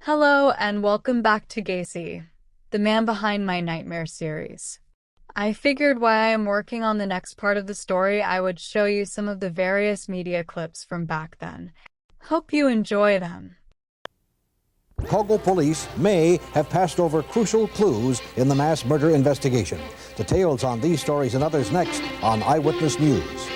Hello and welcome back to Gacy, the man behind my nightmare series. I figured while I am working on the next part of the story, I would show you some of the various media clips from back then. Hope you enjoy them. Chicago police may have passed over crucial clues in the mass murder investigation. Details on these stories and others next on Eyewitness News.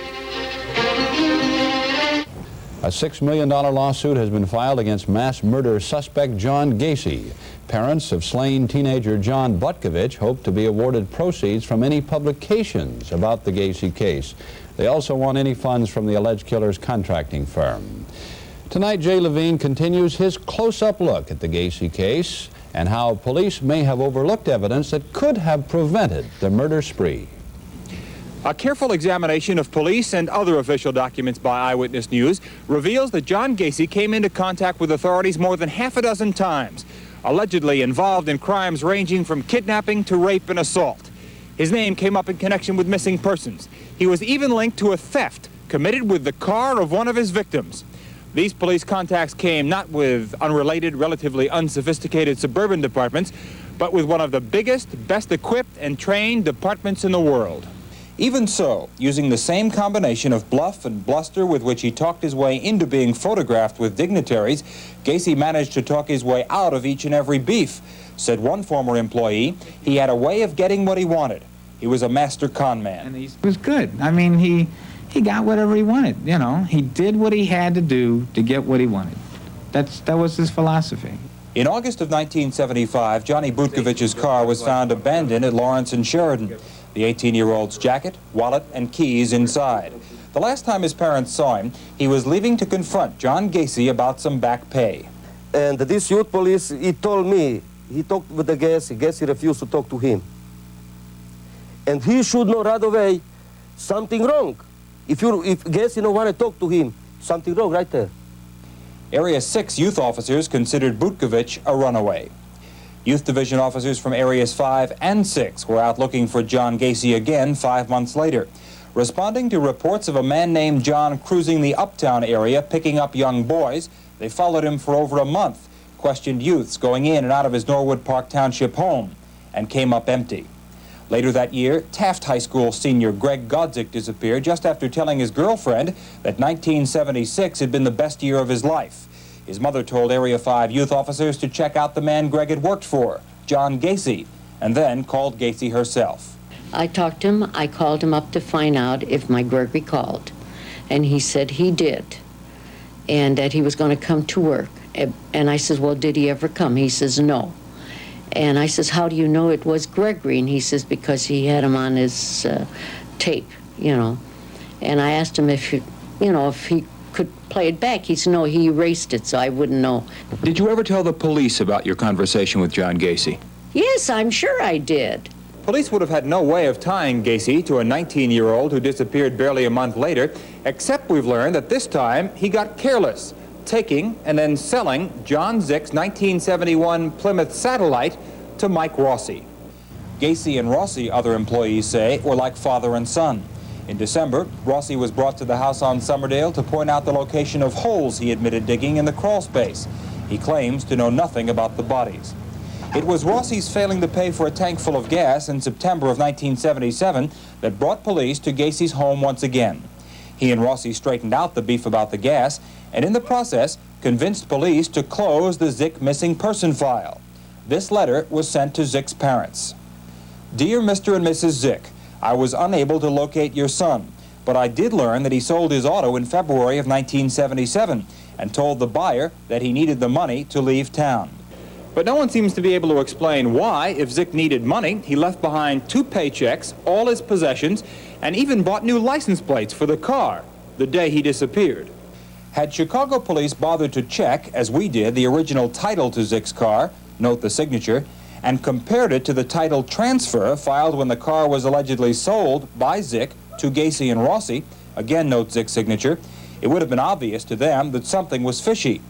A $6 million lawsuit has been filed against mass murder suspect John Gacy. Parents of slain teenager John Butkovich hope to be awarded proceeds from any publications about the Gacy case. They also want any funds from the alleged killer's contracting firm. Tonight, Jay Levine continues his close-up look at the Gacy case and how police may have overlooked evidence that could have prevented the murder spree. A careful examination of police and other official documents by Eyewitness News reveals that John Gacy came into contact with authorities more than half a dozen times, allegedly involved in crimes ranging from kidnapping to rape and assault. His name came up in connection with missing persons. He was even linked to a theft committed with the car of one of his victims. These police contacts came not with unrelated, relatively unsophisticated suburban departments, but with one of the biggest, best equipped and trained departments in the world. Even so, using the same combination of bluff and bluster with which he talked his way into being photographed with dignitaries, Gacy managed to talk his way out of each and every beef. Said one former employee, he had a way of getting what he wanted. He was a master con man. And he was good. I mean, he got whatever he wanted, you know. He did what he had to do to get what he wanted. That was his philosophy. In August of 1975, Johnny Butkovich's car was found abandoned at Lawrence and Sheridan. The 18-year-old's jacket, wallet, and keys inside. The last time his parents saw him, he was leaving to confront John Gacy about some back pay. And this youth police, he told me, he talked with the Gacy refused to talk to him. And he should know right away something wrong. If Gacy don't want to talk to him, something wrong right there. Area 6 youth officers considered Butkovich a runaway. Youth Division officers from Areas 5 and 6 were out looking for John Gacy again 5 months later. Responding to reports of a man named John cruising the uptown area picking up young boys, they followed him for over a month, questioned youths going in and out of his Norwood Park Township home, and came up empty. Later that year, Taft High School senior Greg Godzik disappeared just after telling his girlfriend that 1976 had been the best year of his life. His mother told Area 5 youth officers to check out the man Greg had worked for, John Gacy, and then called Gacy herself. I talked to him. I called him up to find out if my Gregory called. And he said he did, and that he was going to come to work. And I says, well, did he ever come? He says, no. And I says, how do you know it was Gregory? And he says, because he had him on his tape, you know. And I asked him if he could play it back. He said, no, he erased it, so I wouldn't know. Did you ever tell the police about your conversation with John Gacy? Yes, I'm sure I did. Police would have had no way of tying Gacy to a 19-year-old who disappeared barely a month later, except we've learned that this time he got careless, taking and then selling John Zick's 1971 Plymouth Satellite to Mike Rossi. Gacy and Rossi, other employees say, were like father and son. In December, Rossi was brought to the house on Summerdale to point out the location of holes he admitted digging in the crawl space. He claims to know nothing about the bodies. It was Rossi's failing to pay for a tank full of gas in September of 1977 that brought police to Gacy's home once again. He and Rossi straightened out the beef about the gas, and in the process, convinced police to close the Zick missing person file. This letter was sent to Zick's parents. Dear Mr. and Mrs. Zick, I was unable to locate your son, but I did learn that he sold his auto in February of 1977 and told the buyer that he needed the money to leave town. But no one seems to be able to explain why, if Zick needed money, he left behind 2 paychecks, all his possessions, and even bought new license plates for the car the day he disappeared. Had Chicago police bothered to check, as we did, the original title to Zick's car, note the signature, and compared it to the title transfer filed when the car was allegedly sold by Zick to Gacy and Rossi, again note Zick's signature, it would have been obvious to them that something was fishy.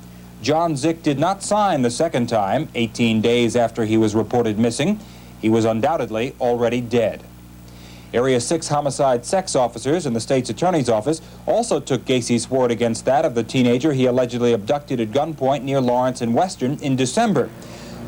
John Zick did not sign the second time, 18 days after he was reported missing. He was undoubtedly already dead. Area 6 homicide sex officers in the state's attorney's office also took Gacy's word against that of the teenager he allegedly abducted at gunpoint near Lawrence and Western in December.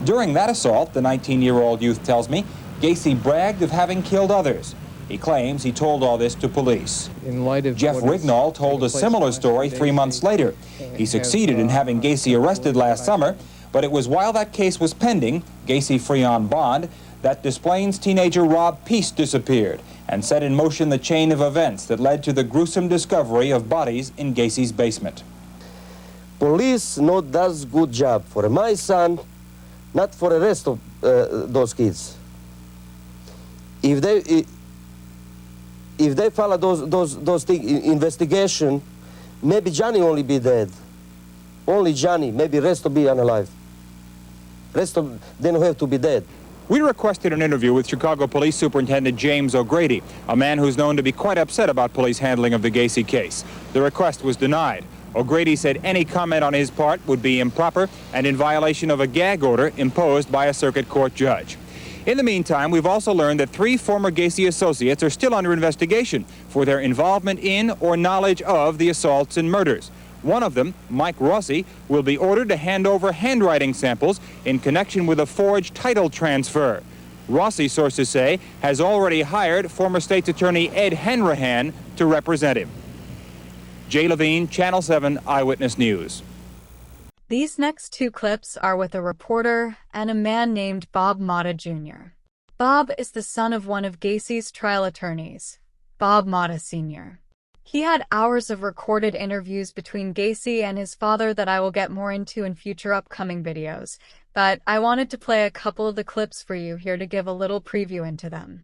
During that assault, the 19-year-old youth tells me, Gacy bragged of having killed others. He claims he told all this to police. In light of Jeff Rignall told a similar story 3 months later. He succeeded in having Gacy arrested last summer, but it was while that case was pending, Gacy free on bond, that Des Plaines teenager Rob Peace disappeared and set in motion the chain of events that led to the gruesome discovery of bodies in Gacy's basement. Police not does good job for my son, not for the rest of those kids. If they follow those things, investigation, maybe Johnny only be dead. Only Johnny, maybe rest will be unalive. Rest of they don't have to be dead. We requested an interview with Chicago Police Superintendent James O'Grady, a man who's known to be quite upset about police handling of the Gacy case. The request was denied. O'Grady said any comment on his part would be improper and in violation of a gag order imposed by a circuit court judge. In the meantime, we've also learned that 3 former Gacy associates are still under investigation for their involvement in or knowledge of the assaults and murders. One of them, Mike Rossi, will be ordered to hand over handwriting samples in connection with a forged title transfer. Rossi, sources say, has already hired former State's Attorney Ed Hanrahan to represent him. Jay Levine, Channel 7 Eyewitness News. These next 2 clips are with a reporter and a man named Bob Motta Jr. Bob is the son of one of Gacy's trial attorneys, Bob Motta Sr. He had hours of recorded interviews between Gacy and his father that I will get more into in future upcoming videos, but I wanted to play a couple of the clips for you here to give a little preview into them.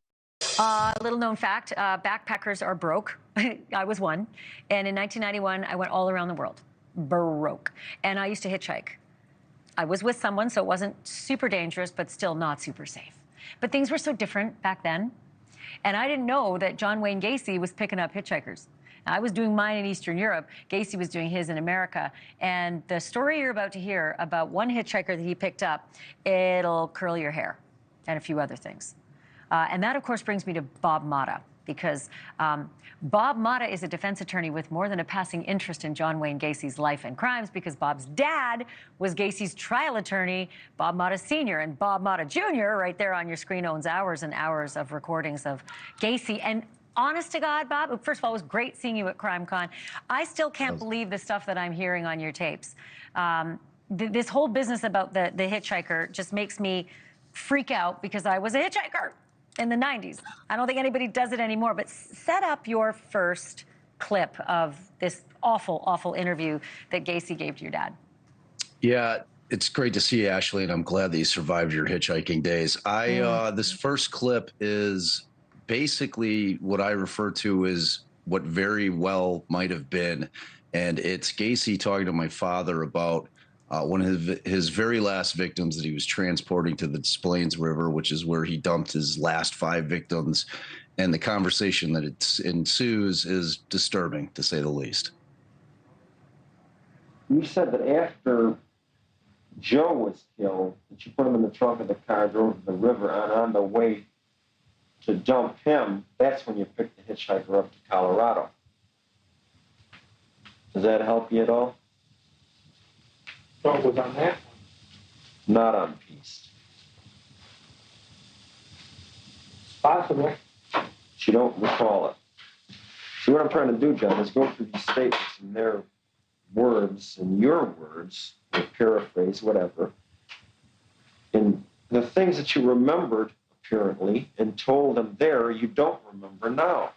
Little known fact, backpackers are broke. I was one. And in 1991, I went all around the world. Broke. And I used to hitchhike. I was with someone, so it wasn't super dangerous, but still not super safe. But things were so different back then. And I didn't know that John Wayne Gacy was picking up hitchhikers. I was doing mine in Eastern Europe. Gacy was doing his in America. And the story you're about to hear about one hitchhiker that he picked up, it'll curl your hair and a few other things. And that, of course, brings me to Bob Motta, because Bob Motta is a defense attorney with more than a passing interest in John Wayne Gacy's life and crimes, because Bob's dad was Gacy's trial attorney, Bob Motta Sr. And Bob Motta Jr., right there on your screen, owns hours and hours of recordings of Gacy. And honest to God, Bob, first of all, it was great seeing you at CrimeCon. I still can't believe the stuff that I'm hearing on your tapes. This whole business about the hitchhiker just makes me freak out, because I was a hitchhiker in the 90s. I don't think anybody does it anymore, but set up your first clip of this awful, awful interview that Gacy gave to your dad. Yeah, it's great to see you, Ashley, and I'm glad that you survived your hitchhiking days. This first clip is basically what I refer to as what very well might have been, and it's Gacy talking to my father about one of his very last victims that he was transporting to the Des Plaines River, which is where he dumped his last 5 victims. And the conversation that ensues is disturbing, to say the least. You said that after Joe was killed, that you put him in the trunk of the car, drove to the river, and on the way to dump him, that's when you picked the hitchhiker up to Colorado. Does that help you at all? So it was on that one? Not on Peace. It's possible. You don't recall it. See, what I'm trying to do, John, is go through these statements in their words and your words, or paraphrase, whatever, and the things that you remembered, apparently, and told them there, you don't remember now.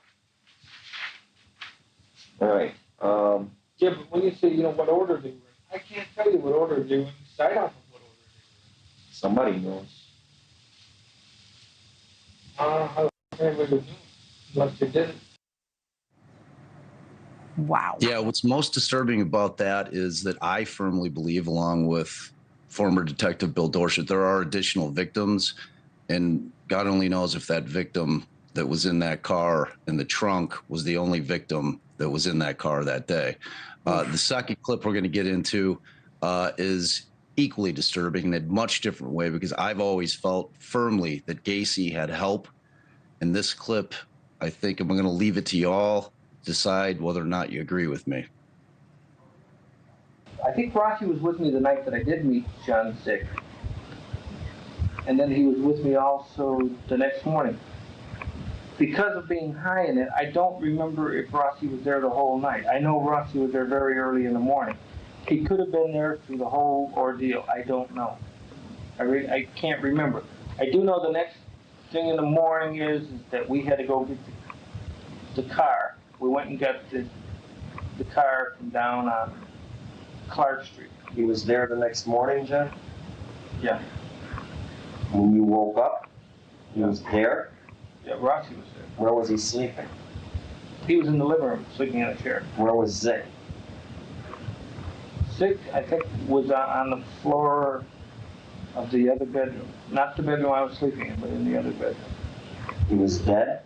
All right. Yeah, but when you say, what order they were in, I can't tell you what order they were in. Decide off of what order they Somebody knows. were in. How anybody would know unless they did it. Wow. Yeah, what's most disturbing about that is that I firmly believe, along with former Detective Bill Dorset, there are additional victims, and God only knows if that victim that was in that car in the trunk was the only victim that was in that car that day. The second clip we're going to get into is equally disturbing in a much different way, because I've always felt firmly that Gacy had help, and this clip I think I'm going to leave it to y'all decide whether or not you agree with me. I think Rossi was with me the night that I did meet John Zick. And then he was with me also the next morning. Because of being high in it, I don't remember if Rossi was there the whole night. I know Rossi was there very early in the morning. He could have been there through the whole ordeal. I don't know. I can't remember. I do know the next thing in the morning is that we had to go get the car. We went and got the car from down on Clark Street. He was there the next morning, John? Yeah. When you woke up, he was there? Yeah, Rossi was there. Where was he sleeping? He was in the living room, sleeping in a chair. Where was Zick? Zick, I think, was on the floor of the other bedroom. Not the bedroom I was sleeping in, but in the other bedroom. He was dead?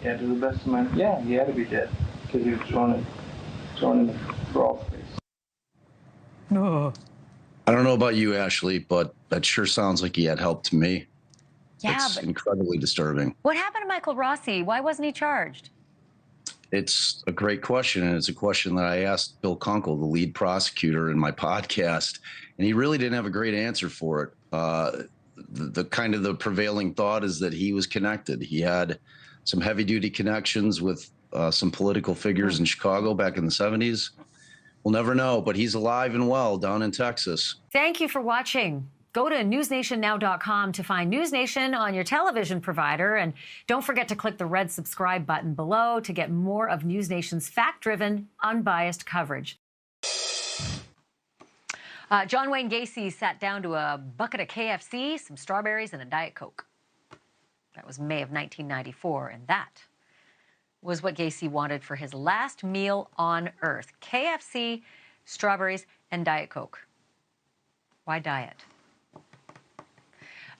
Yeah, to the best of my... Yeah, he had to be dead. Because he was thrown in the crawl space. I don't know about you, Ashley, but that sure sounds like he had help to me. Yeah, it's but incredibly disturbing. what happened to Michael Rossi? Why wasn't he charged? It's a great question, and it's a question that I asked Bill Kunkel, the lead prosecutor, in my podcast, and he really didn't have a great answer for it. The kind of the prevailing thought is that he was connected. He had some heavy-duty connections with some political figures in Chicago back in the 70s. We'll never know, but he's alive and well down in Texas. Thank you for watching. Go to newsnationnow.com to find News Nation on your television provider. And don't forget to click the red subscribe button below to get more of News Nation's fact-driven, unbiased coverage. John Wayne Gacy sat down to a bucket of KFC, some strawberries, and a Diet Coke. That was May of 1994, and that was what Gacy wanted for his last meal on Earth. KFC, strawberries, and Diet Coke. Why diet?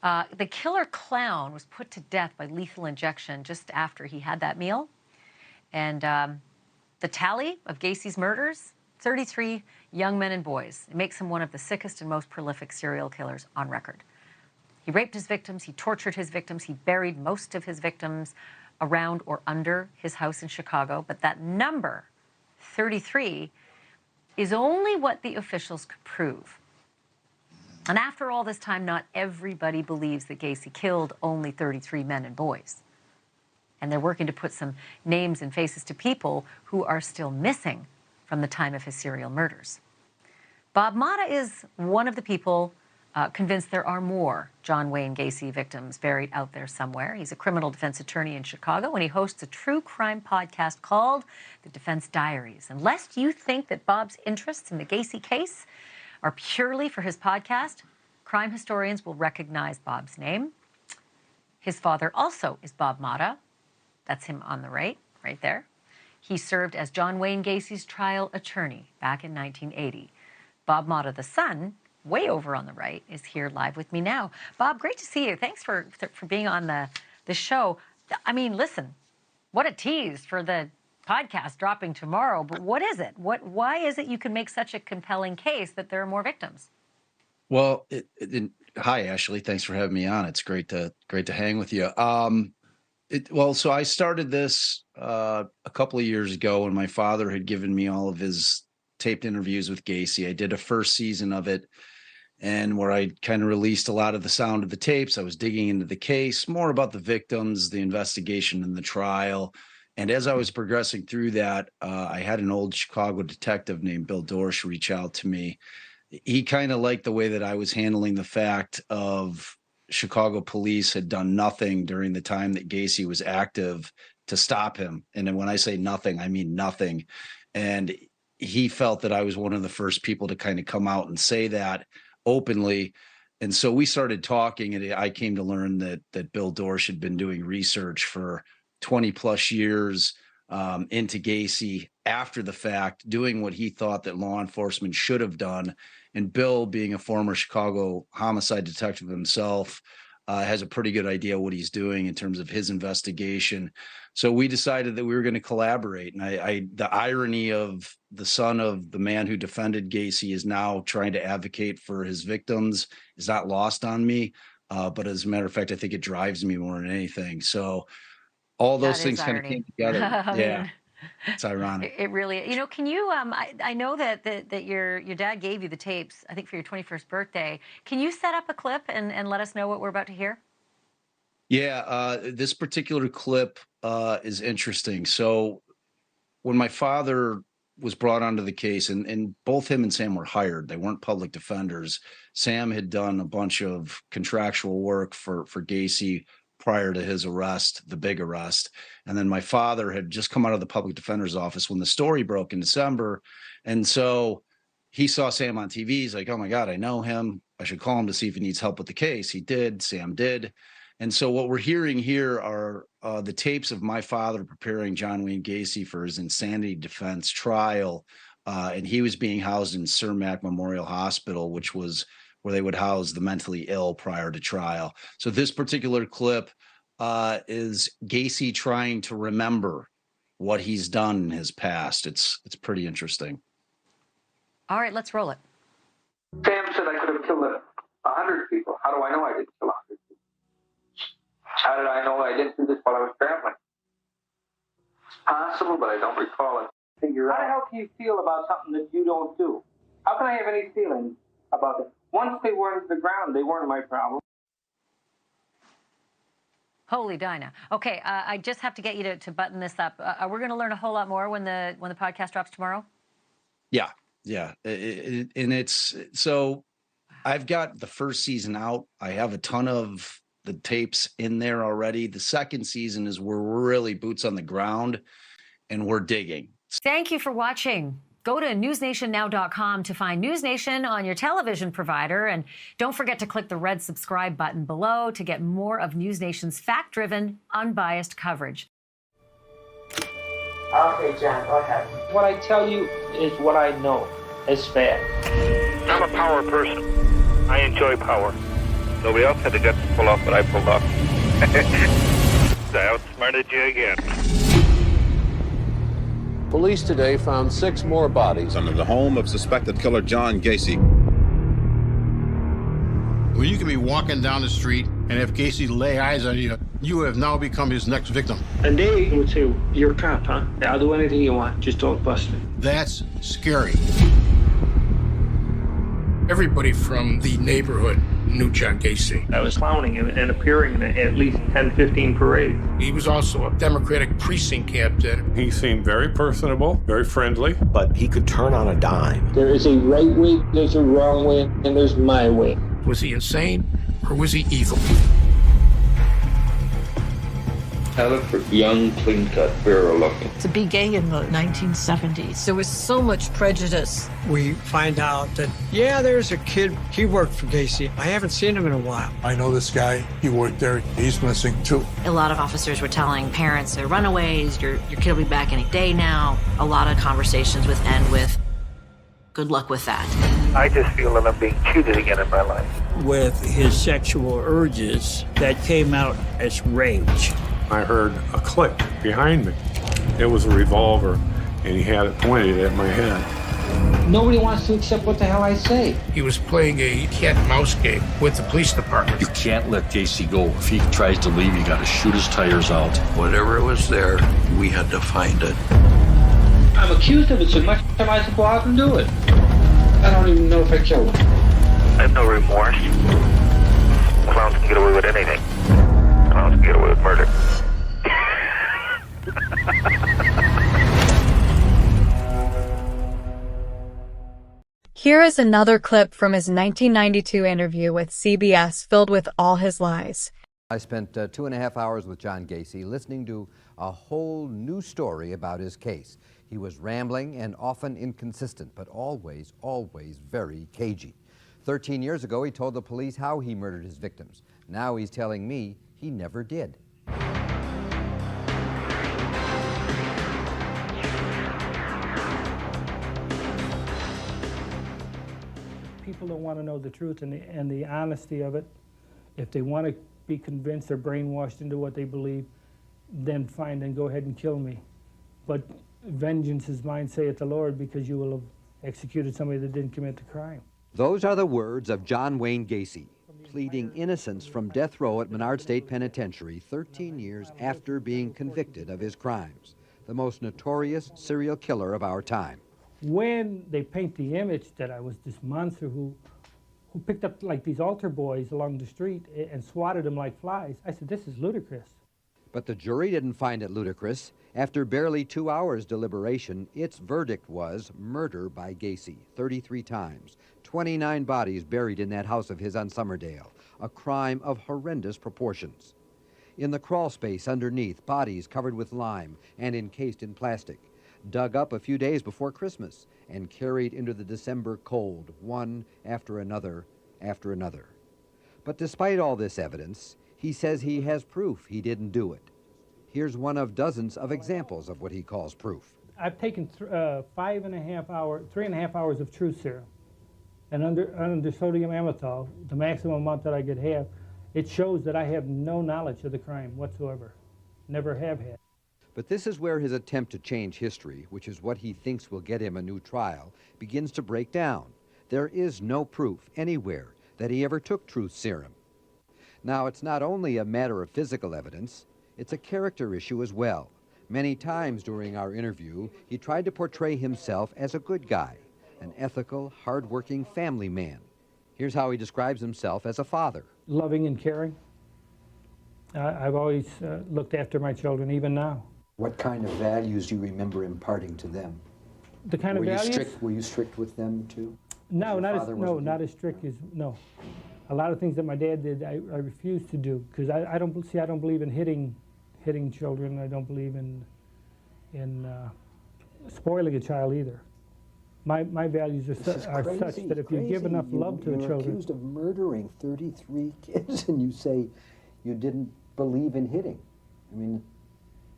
The killer clown was put to death by lethal injection just after he had that meal. And the tally of Gacy's murders, 33 young men and boys. It makes him one of the sickest and most prolific serial killers on record. He raped his victims, he tortured his victims, he buried most of his victims around or under his house in Chicago. But that number, 33, is only what the officials could prove. And after all this time, not everybody believes that Gacy killed only 33 men and boys. And they're working to put some names and faces to people who are still missing from the time of his serial murders. Bob Motta is one of the people convinced there are more John Wayne Gacy victims buried out there somewhere. He's a criminal defense attorney in Chicago, and he hosts a true crime podcast called The Defense Diaries. And lest you think that Bob's interests in the Gacy case are purely for his podcast, crime historians will recognize Bob's name. His father also is Bob Motta. That's him on the right there. He served as John Wayne Gacy's trial attorney back in 1980. Bob Motta, the son, way over on the right, is here live with me now. Bob, great to see you. Thanks for being on the show. I mean, listen, what a tease for the podcast dropping tomorrow, but what is it? Why is it you can make such a compelling case that there are more victims? Well, hi, Ashley. Thanks for having me on. It's great to hang with you. So I started this a couple of years ago when my father had given me all of his taped interviews with Gacy. I did a first season of it, and where I kind of released a lot of the sound of the tapes. I was digging into the case, more about the victims, the investigation, and the trial. And as I was progressing through that, I had an old Chicago detective named Bill Dorsch reach out to me. He kind of liked the way that I was handling the fact of Chicago police had done nothing during the time that Gacy was active to stop him. And then when I say nothing, I mean nothing. And he felt that I was one of the first people to kind of come out and say that openly. And so we started talking, and I came to learn that Bill Dorsch had been doing research for 20 plus years into Gacy after the fact, doing what he thought that law enforcement should have done. And Bill, being a former Chicago homicide detective himself, has a pretty good idea what he's doing in terms of his investigation. So we decided that we were going to collaborate. And the irony of the son of the man who defended Gacy is now trying to advocate for his victims is not lost on me. But as a matter of fact, I think it drives me more than anything. So all those That things is kind of irony. came together. I Yeah, mean, it's ironic. it really, you know, can you, I know that your dad gave you the tapes, I think for your 21st birthday. Can you set up a clip and let us know what we're about to hear? Yeah, this particular clip is interesting. So when my father was brought onto the case, and both him and Sam were hired, they weren't public defenders. Sam had done a bunch of contractual work for Gacy prior to his arrest, the big arrest. And then my father had just come out of the public defender's office when the story broke in December. And so he saw Sam on TV. He's like, oh my God, I know him. I should call him to see if he needs help with the case. He did. Sam did. And so what we're hearing here are the tapes of my father preparing John Wayne Gacy for his insanity defense trial. And he was being housed in Cermak Memorial Hospital, which was where they would house the mentally ill prior to trial. So this particular clip is Gacy trying to remember what he's done in his past. It's pretty interesting. All right, let's roll it. Sam said I could have killed 100 people. How do I know I didn't kill 100 people? How did I know I didn't do this while I was traveling? It's possible, but I don't recall it. How the hell can you feel about something that you don't do? How can I have any feelings about it? Once they were into the ground, they weren't my problem. Holy Dinah. Okay, I just have to get you to button this up. We're going to learn a whole lot more when the podcast drops tomorrow. Yeah. And it's so I've got the first season out. I have a ton of the tapes in there already. The second season is where we're really boots on the ground and we're digging. Thank you for watching. Go to newsnationnow.com to find News Nation on your television provider. And don't forget to click the red subscribe button below to get more of News Nation's fact-driven, unbiased coverage. Okay, John, go ahead. What I tell you is what I know is fact. I'm a power person. I enjoy power. Nobody else had the guts to pull off what I pulled off. I outsmarted you again. Police today found 6 more bodies under the home of suspected killer John Gacy. Well, you can be walking down the street, and if Gacy lay eyes on you, you have now become his next victim. And they would say, you're a cop, huh? I'll do anything you want, just don't bust me. That's scary. Everybody from the neighborhood knew John Gacy. I was clowning and appearing in at least 10, 15 parades. He was also a Democratic precinct captain. He seemed very personable, very friendly. But he could turn on a dime. There is a right way, there's a wrong way, and there's my way. Was he insane or was he evil? I look for young, clean-cut, virile looking. To be gay in the 1970s, there was so much prejudice. We find out that, yeah, there's a kid, he worked for Gacy. I haven't seen him in a while. I know this guy, he worked there, he's missing too. A lot of officers were telling parents they're runaways, your kid will be back any day now. A lot of conversations with end with, good luck with that. I just feel that I'm being cheated again in my life. With his sexual urges that came out as rage. I heard a click behind me. It was a revolver, and he had it pointed at my head. Nobody wants to accept what the hell I say. He was playing a cat and mouse game with the police department. You can't let Gacy go. If he tries to leave, you gotta shoot his tires out. Whatever was there, we had to find it. I'm accused of it so much am I to go out and do it. I don't even know if I killed him. I have no remorse. Clowns can get away with anything. Clowns can get away with murder. Here is another clip from his 1992 interview with CBS filled with all his lies. I spent 2.5 hours with John Gacy listening to a whole new story about his case. He was rambling and often inconsistent, but always very cagey. 13 years ago, he told the police how he murdered his victims. Now he's telling me he never did. People don't want to know the truth and the honesty of it. If they want to be convinced or brainwashed into what they believe, then fine, then go ahead and kill me. But vengeance is mine, saith the Lord, because you will have executed somebody that didn't commit the crime. Those are the words of John Wayne Gacy. pleading innocence from death row at Menard State Penitentiary 13 years after being convicted of his crimes. The most notorious serial killer of our time. When they paint the image that I was this monster who picked up like these altar boys along the street and swatted them like flies, I said, this is ludicrous. But the jury didn't find it ludicrous. After barely 2 hours deliberation, its verdict was murder by Gacy, 33 times, 29 bodies buried in that house of his on Summerdale, a crime of horrendous proportions. In the crawl space underneath, bodies covered with lime and encased in plastic, dug up a few days before Christmas and carried into the December cold, one after another after another. But despite all this evidence, he says he has proof he didn't do it. Here's one of dozens of examples of what he calls proof. I've taken 3.5 hours of truth serum, and under sodium amytal, the maximum amount that I could have, it shows that I have no knowledge of the crime whatsoever. Never have had. But this is where his attempt to change history, which is what he thinks will get him a new trial, begins to break down. There is no proof anywhere that he ever took truth serum. Now, it's not only a matter of physical evidence, it's a character issue as well. Many times during our interview, he tried to portray himself as a good guy, an ethical, hard-working family man. Here's how he describes himself as a father. Loving and caring. I've always looked after my children, even now. What kind of values do you remember imparting to them? The kind of values? Were you strict with them too? No, not as strict as, no. A lot of things that my dad did, I refused to do, because I don't believe in hitting children. I don't believe in spoiling a child either. My values are such that if you give enough love to the children. You're accused of murdering 33 kids, and you say you didn't believe in hitting. I mean.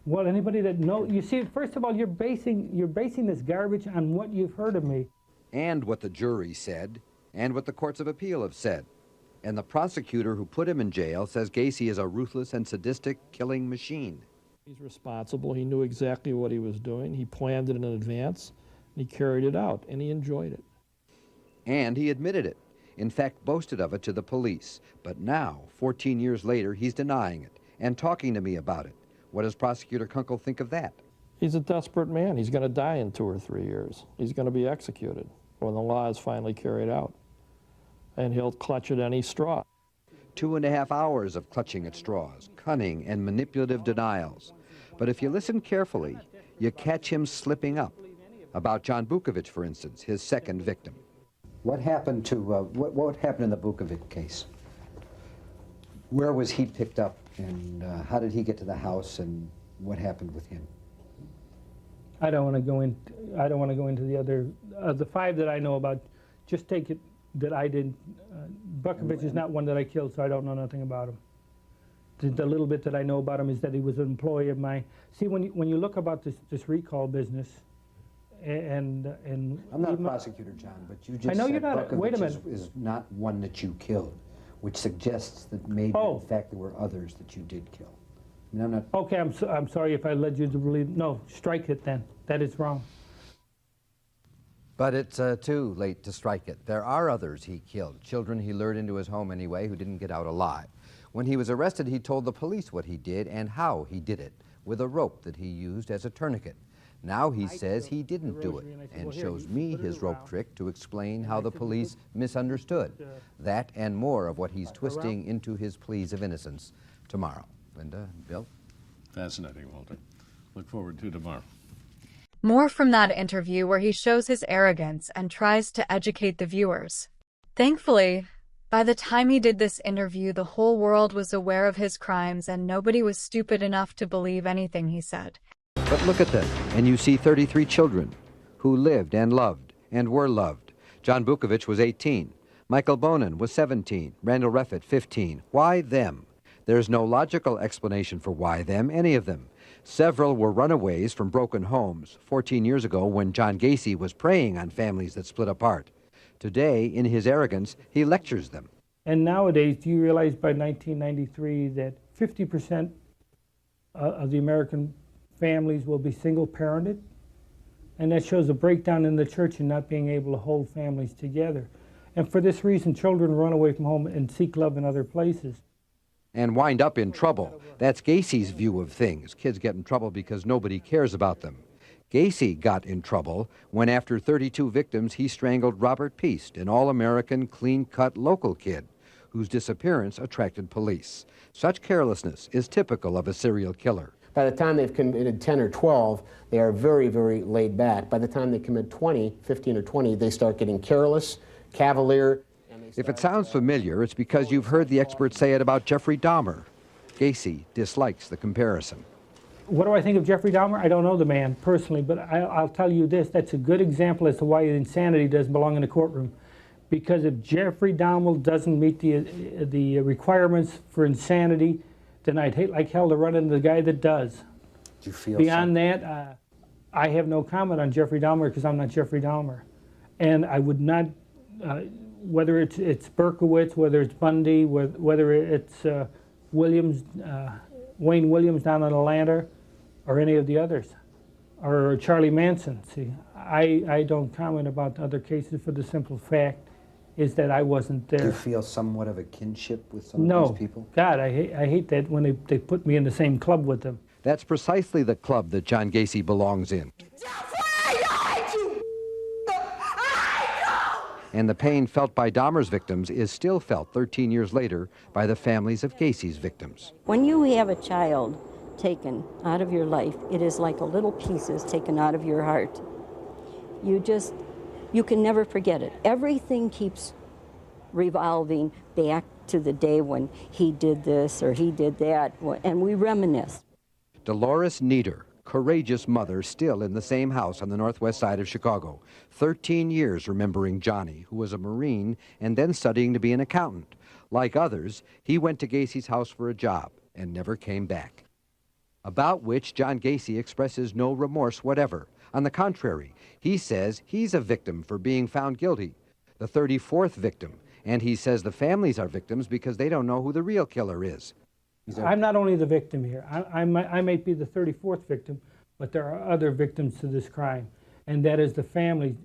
Well, anybody that knows, you see, first of all, you're basing this garbage on what you've heard of me. And what the jury said, and what the courts of appeal have said. And the prosecutor who put him in jail says Gacy is a ruthless and sadistic killing machine. He's responsible. He knew exactly what he was doing. He planned it in advance, and he carried it out, and he enjoyed it. And he admitted it. In fact, boasted of it to the police. But now, 14 years later, he's denying it and talking to me about it. What does Prosecutor Kunkel think of that? He's a desperate man. He's going to die in 2 or 3 years. He's going to be executed when the law is finally carried out. And he'll clutch at any straw. 2.5 hours of clutching at straws, cunning and manipulative denials. But if you listen carefully, you catch him slipping up. About John Bukovic, for instance, his second victim. What happened to, what happened in the Bukovic case? Where was he picked up, and how did he get to the house, and what happened with him? I don't want to go into the other, the 5 that I know about. Just take it that I didn't. Bukovic is not one that I killed, so I don't know nothing about him. The little bit that I know about him is that he was an employee of mine. See, when you look about this recall business, and I'm not a prosecutor, John, but you just I know said you're not. Bukovic Wait a minute. is not one that you killed, which suggests that maybe in fact there were others that you did kill. I mean, I'm not. Okay, I'm sorry if I led you to believe. No, strike it then. That is wrong. But it's too late to strike it. There are others he killed, children he lured into his home anyway who didn't get out alive. When he was arrested, he told the police what he did and how he did it, with a rope that he used as a tourniquet. Now he says he didn't do it and shows me his rope trick to explain how the police misunderstood. That and more of what he's twisting into his pleas of innocence tomorrow. Linda, Bill? Fascinating, Walter. Look forward to tomorrow. More from that interview where he shows his arrogance and tries to educate the viewers. Thankfully, by the time he did this interview, the whole world was aware of his crimes and nobody was stupid enough to believe anything he said. But look at them, and you see 33 children who lived and loved and were loved. John Bukovic was 18. Michael Bonin was 17. Randall Reffitt, 15. Why them? There's no logical explanation for why them, any of them. Several were runaways from broken homes 14 years ago when John Gacy was preying on families that split apart. Today, in his arrogance, he lectures them. And nowadays, do you realize by 1993 that 50% of the American families will be single-parented? And that shows a breakdown in the church and not being able to hold families together. And for this reason, children run away from home and seek love in other places. And wind up in trouble. That's Gacy's view of things. Kids get in trouble because nobody cares about them. Gacy got in trouble when, after 32 victims, he strangled Robert Peast, an all-American, clean-cut local kid whose disappearance attracted police. Such carelessness is typical of a serial killer. By the time they've committed 10 or 12, they are very, very laid back. By the time they commit 20, 15 or 20, they start getting careless, cavalier. If it sounds familiar, it's because you've heard the experts say it about Jeffrey Dahmer. Gacy dislikes the comparison. What do I think of Jeffrey Dahmer? I don't know the man personally, but I'll tell you this, that's a good example as to why insanity doesn't belong in the courtroom. Because if Jeffrey Dahmer doesn't meet the requirements for insanity, then I'd hate like hell to run into the guy that does. Do you feel Beyond that, I have no comment on Jeffrey Dahmer because I'm not Jeffrey Dahmer. And I would not, whether it's Berkowitz, whether it's Bundy, whether it's Williams, Wayne Williams down in Atlanta, or any of the others, or Charlie Manson. See, I don't comment about other cases for the simple fact is that I wasn't there. Do you feel somewhat of a kinship with some of these people? God, I hate that when they put me in the same club with them. That's precisely the club that John Gacy belongs in. And the pain felt by Dahmer's victims is still felt 13 years later by the families of Gacy's victims. When you have a child taken out of your life, it is like a little pieces taken out of your heart. You can never forget it. Everything keeps revolving back to the day when he did this or he did that, and we reminisce. Dolores Nieder, courageous mother, still in the same house on the northwest side of Chicago. 13 years remembering Johnny, who was a Marine and then studying to be an accountant. Like others, he went to Gacy's house for a job and never came back. About which John Gacy expresses no remorse whatever. On the contrary, he says he's a victim for being found guilty, the 34th victim, and he says the families are victims because they don't know who the real killer is. I'm not only the victim here. I might be the 34th victim, but there are other victims to this crime, and that is the family.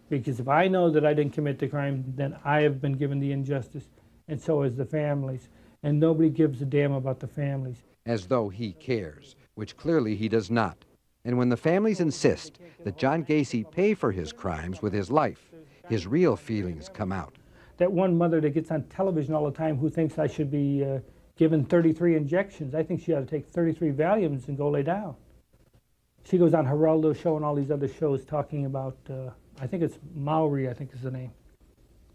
Because if I know that I didn't commit the crime, then I have been given the injustice, and so has the families. And nobody gives a damn about the families. As though he cares, which clearly he does not. And when the families insist that John Gacy pay for his crimes with his life, his real feelings come out. That one mother that gets on television all the time who thinks I should be given 33 injections, I think she ought to take 33 Valiums and go lay down. She goes on Geraldo show and all these other shows talking about, I think it's Maori, I think is the name.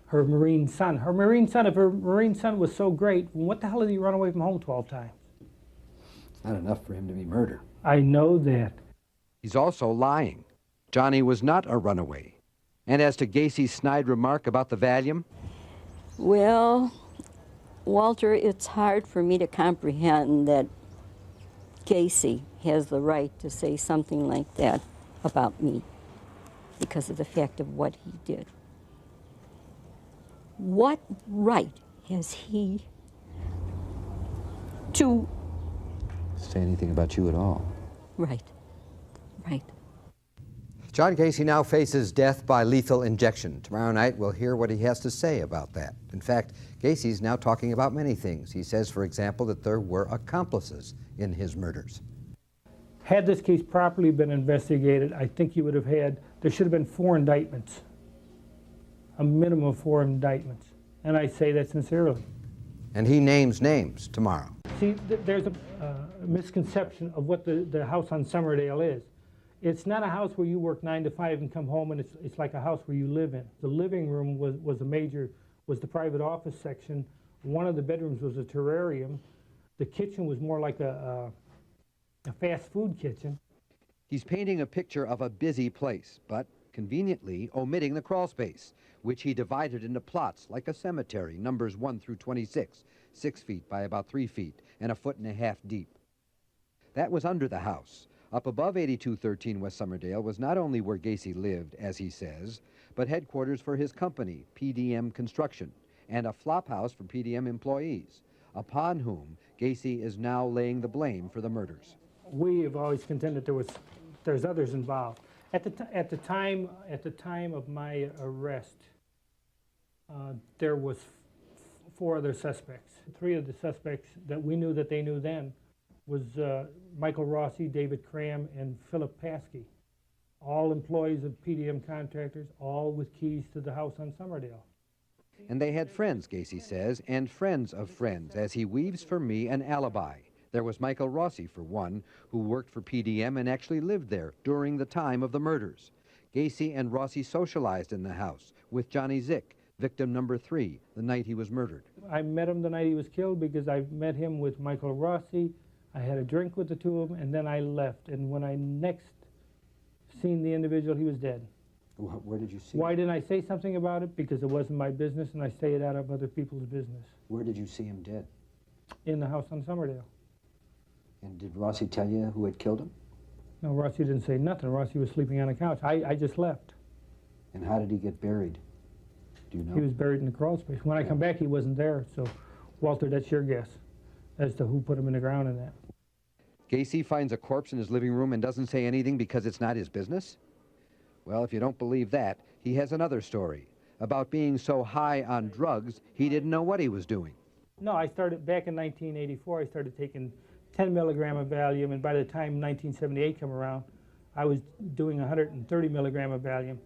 Her Marine son. Her Marine son, if her Marine son was so great, what the hell did he run away from home 12 times? Not enough for him to be murdered. I know that. He's also lying. Johnny was not a runaway. And as to Gacy's snide remark about the Valium? Well, Walter, it's hard for me to comprehend that Gacy has the right to say something like that about me because of the fact of what he did. What right has he to say anything about you at all? Right. John Gacy now faces death by lethal injection. Tomorrow night we'll hear what he has to say about that. In fact, Gacy's now talking about many things. He says, for example, that there were accomplices in his murders. Had this case properly been investigated, I think you would have there should have been 4 indictments. A minimum of 4 indictments. And I say that sincerely. And he names names tomorrow. See, there's a misconception of what the house on Summerdale is. It's not a house where you work 9 to 5 and come home, and it's like a house where you live in. The living room was the private office section. One of the bedrooms was a terrarium. The kitchen was more like a fast food kitchen. He's painting a picture of a busy place, but conveniently omitting the crawl space, which he divided into plots like a cemetery, numbers 1 through 26, 6 feet by about 3 feet, and 1.5 feet deep. That was under the house. Up above 8213 West Summerdale was not only where Gacy lived, as he says, but headquarters for his company, PDM Construction, and a flop house for PDM employees, upon whom Gacy is now laying the blame for the murders. We have always contended there's others involved. At the time of my arrest, There was 4 other suspects. 3 of the suspects that we knew that they knew then was Michael Rossi, David Cram, and Philip Paskey, all employees of PDM contractors, all with keys to the house on Summerdale. And they had friends, Gacy says, and friends of friends, as he weaves for me an alibi. There was Michael Rossi, for one, who worked for PDM and actually lived there during the time of the murders. Gacy and Rossi socialized in the house with Johnny Zick, victim number 3, the night he was murdered. I met him the night he was killed because I met him with Michael Rossi. I had a drink with the 2 of them, and then I left. And when I next seen the individual, he was dead. Where did you see Why him? didn't I say something about it? Because it wasn't my business, and I stayed out of other people's business. Where did you see him dead? In the house on Summerdale. And did Rossi tell you who had killed him? No, Rossi didn't say nothing. Rossi was sleeping on a couch. I just left. And how did he get buried? Do you know? He was buried in the crawl space. When I come back, he wasn't there. So, Walter, that's your guess as to who put him in the ground in that. Gacy finds a corpse in his living room and doesn't say anything because it's not his business? Well, if you don't believe that, he has another story about being so high on drugs he didn't know what he was doing. No, I started back in 1984. I started taking 10 milligram of Valium, and by the time 1978 came around, I was doing 130 milligram of Valium.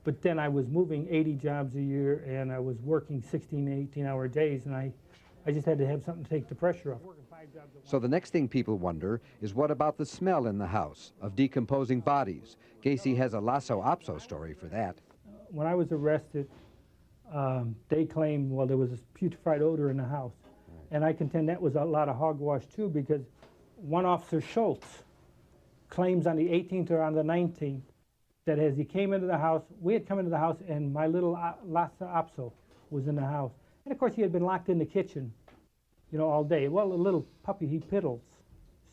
But then I was moving 80 jobs a year, and I was working 16 to 18-hour days, and I just had to have something to take the pressure off. So the next thing people wonder is, what about the smell in the house of decomposing bodies? Gacy has a lasso opso story for that. When I was arrested, they claimed, well, there was a putrefied odor in the house. And I contend that was a lot of hogwash, too, because one officer, Schultz, claims on the 18th or on the 19th that as he came into the house, we had come into the house, and my little Lhasa Apso was in the house. And, of course, he had been locked in the kitchen, you know, all day. Well, a little puppy, he piddles,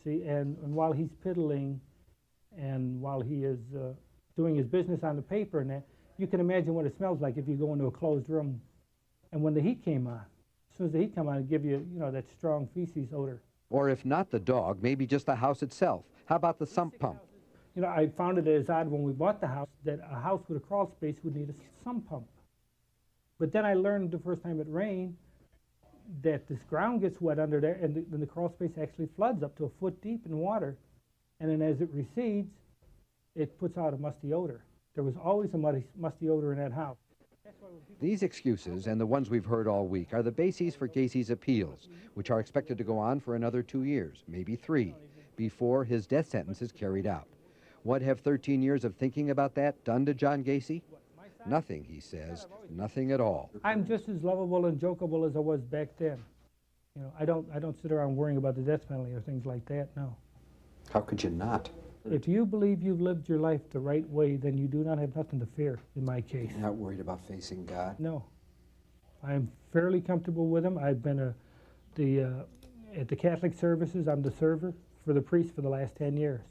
see, and while he's piddling and while he is doing his business on the paper and that, you can imagine what it smells like if you go into a closed room. And when the heat came on, as soon as the heat came on, it'd give you, you know, that strong feces odor. Or if not the dog, maybe just the house itself. How about the sump pump? You know, I found it as odd when we bought the house that a house with a crawl space would need a sump pump. But then I learned the first time it rained that this ground gets wet under there, and then the crawl space actually floods up to a foot deep in water. And then as it recedes, it puts out a musty odor. There was always a musty odor in that house. These excuses, and the ones we've heard all week, are the bases for Gacy's appeals, which are expected to go on for another 2 years, maybe 3, before his death sentence is carried out. What have 13 years of thinking about that done to John Gacy? Nothing, he says, nothing at all. I'm just as lovable and jokeable as I was back then. You know, I don't sit around worrying about the death penalty or things like that, no. How could you not? If you believe you've lived your life the right way, then you do not have nothing to fear, in my case. You're not worried about facing God? No. I'm fairly comfortable with him. I've been at the Catholic services, I'm the server for the priest for the last 10 years.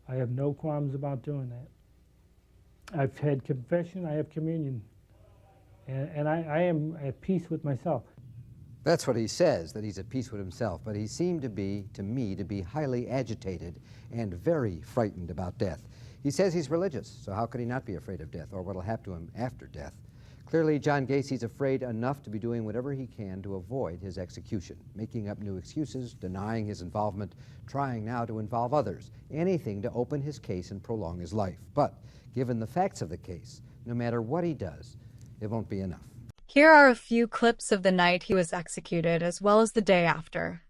I have no qualms about doing that. I've had confession, I have communion, and I am at peace with myself. That's what he says, that he's at peace with himself, but he seemed to be, to me, to be highly agitated and very frightened about death. He says he's religious, so how could he not be afraid of death or what'll happen to him after death? Clearly, John Gacy's afraid enough to be doing whatever he can to avoid his execution, making up new excuses, denying his involvement, trying now to involve others, anything to open his case and prolong his life. But given the facts of the case, no matter what he does, it won't be enough. Here are a few clips of the night he was executed, as well as the day after.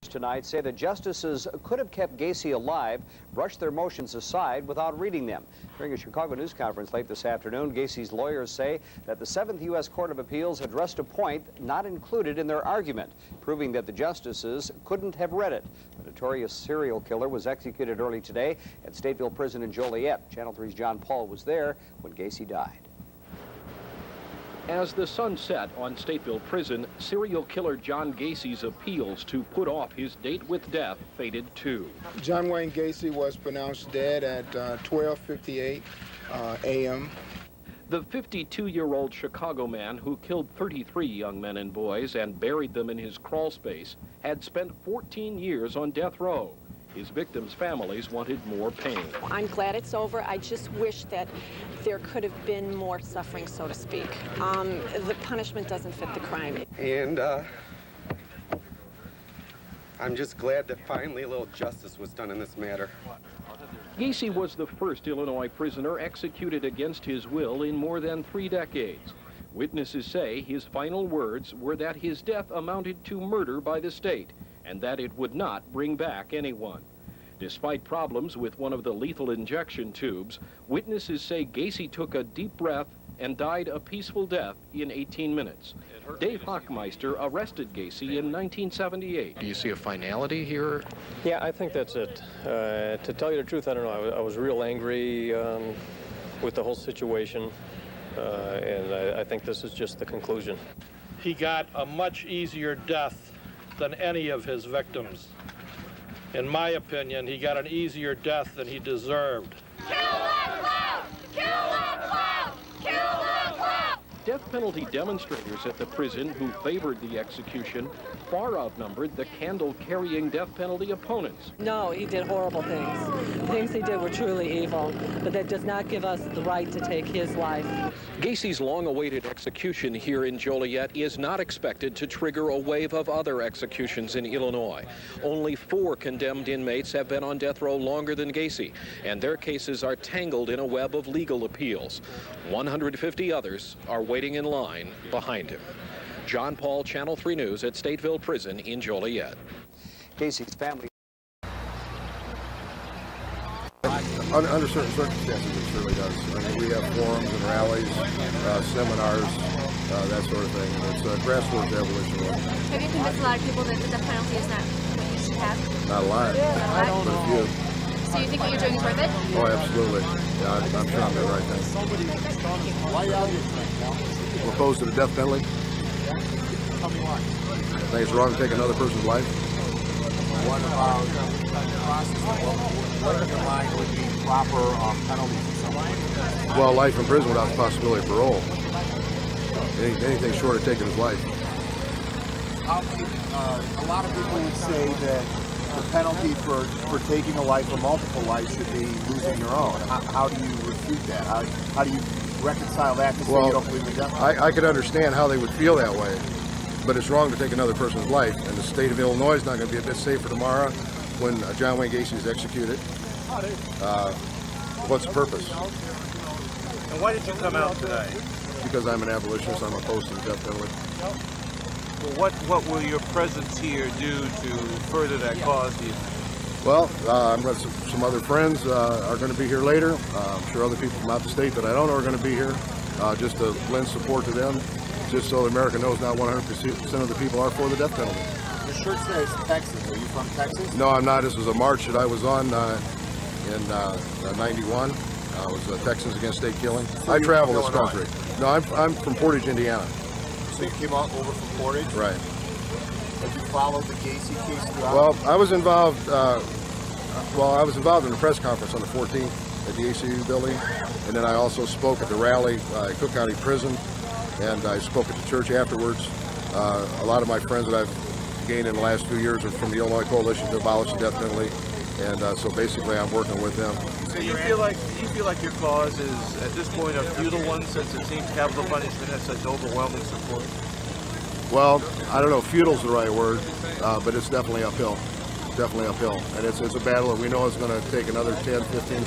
Tonight say the justices could have kept Gacy alive, brushed their motions aside without reading them. During a Chicago news conference late this afternoon, Gacy's lawyers say that the 7th U.S. Court of Appeals addressed a point not included in their argument, proving that the justices couldn't have read it. The notorious serial killer was executed early today at Stateville Prison in Joliet. Channel 3's John Paul was there when Gacy died. As the sun set on Stateville Prison, serial killer John Gacy's appeals to put off his date with death faded too. John Wayne Gacy was pronounced dead at 12:58 a.m. The 52-year-old Chicago man who killed 33 young men and boys and buried them in his crawl space had spent 14 years on death row. His victims' families wanted more pain. I'm glad it's over. I just wish that there could have been more suffering, so to speak. The punishment doesn't fit the crime. And I'm just glad that finally a little justice was done in this matter. Gacy was the first Illinois prisoner executed against his will in more than 3 decades. Witnesses say his final words were that his death amounted to murder by the state and that it would not bring back anyone. Despite problems with one of the lethal injection tubes, witnesses say Gacy took a deep breath and died a peaceful death in 18 minutes. Dave Hockmeister arrested Gacy in 1978. Do you see a finality here? Yeah, I think that's it. To tell you the truth, I don't know. I was real angry with the whole situation, and I think this is just the conclusion. He got a much easier death than any of his victims. In my opinion, he got an easier death than he deserved. Kill that clown! Kill that clown! Kill that clown! Death penalty demonstrators at the prison who favored the execution far outnumbered the candle-carrying death penalty opponents. No, he did horrible things. The things he did were truly evil, but that does not give us the right to take his life. Gacy's long-awaited execution here in Joliet is not expected to trigger a wave of other executions in Illinois. Only 4 condemned inmates have been on death row longer than Gacy, and their cases are tangled in a web of legal appeals. 150 others are waiting in line behind him. John Paul, Channel 3 News at Stateville Prison in Joliet. Gacy's family. Under certain circumstances, it surely does. I mean, we have forums and rallies, seminars, that sort of thing. It's a grassroots abolition work. Have you convinced a lot of people that the death penalty is not what you should have? Not a lot, but a few. So you think what you're doing is worth it? Oh, absolutely. Yeah, I'm sure I'm doing the right thing. We're opposed to the death penalty. I think it's wrong to take another person's life. What about what in your mind would be proper penalty for someone? Well, life in prison without the possibility of parole. Anything short of taking his life. A lot of people would say that the penalty for taking a life or multiple lives should be losing your own. How do you refute that? How do you reconcile that to say you don't believe in death penalty? I could understand how they would feel that way, but it's wrong to take another person's life, and the state of Illinois is not going to be a bit safer tomorrow when John Wayne Gacy is executed. What's the purpose? And why did you come out today? Because I'm an abolitionist. I'm opposed to the death penalty. Well, what will your presence here do to further that cause? Well, some other friends are going to be here later. I'm sure other people from out the state that I don't know are going to be here, just to lend support to them, just so America knows not 100% of the people are for the death penalty. Your shirt says Texas. Are you from Texas? No, I'm not. This was a march that I was on in '91. It was Texans Against State Killing. So I travel this Illinois. country. No, I'm from Portage, Indiana. So you came over from Portage? Right. Have you followed the Gacy case throughout? Well, I was involved. I was involved in the press conference on the 14th at the ACU building, and then I also spoke at the rally at Cook County Prison, and I spoke at the church afterwards. A lot of my friends that I've gained in the last few years are from the Illinois Coalition to Abolish the Death Penalty, and so basically I'm working with them. So you feel like your cause is, at this point, a futile one, since it seems capital punishment has such overwhelming support? Well, I don't know if futile is the right word, but it's definitely uphill. Definitely uphill. And it's a battle that we know is going to take another 10, 15.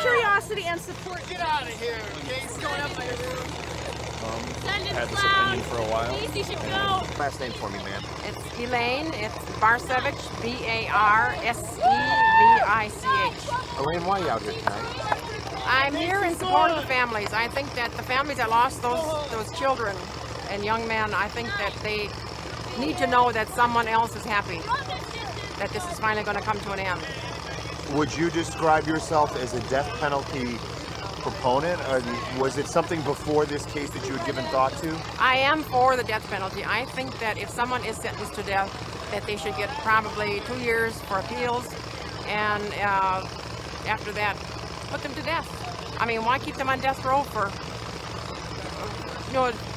Curiosity and support. Get out of here. Had this opinion for a while. Easy should go. Last name for me, ma'am. It's Elaine. It's Barsevich. Barsevich. Elaine, why are you out here tonight? I'm here in support of the families. I think that the families that lost those children and young men, I think that they need to know that someone else is happy, that this is finally going to come to an end. Would you describe yourself as a death penalty proponent, or was it something before this case that you had given thought to? I am for the death penalty. I think that if someone is sentenced to death, that they should get probably 2 years for appeals, and after that, put them to death. I mean, why keep them on death row for,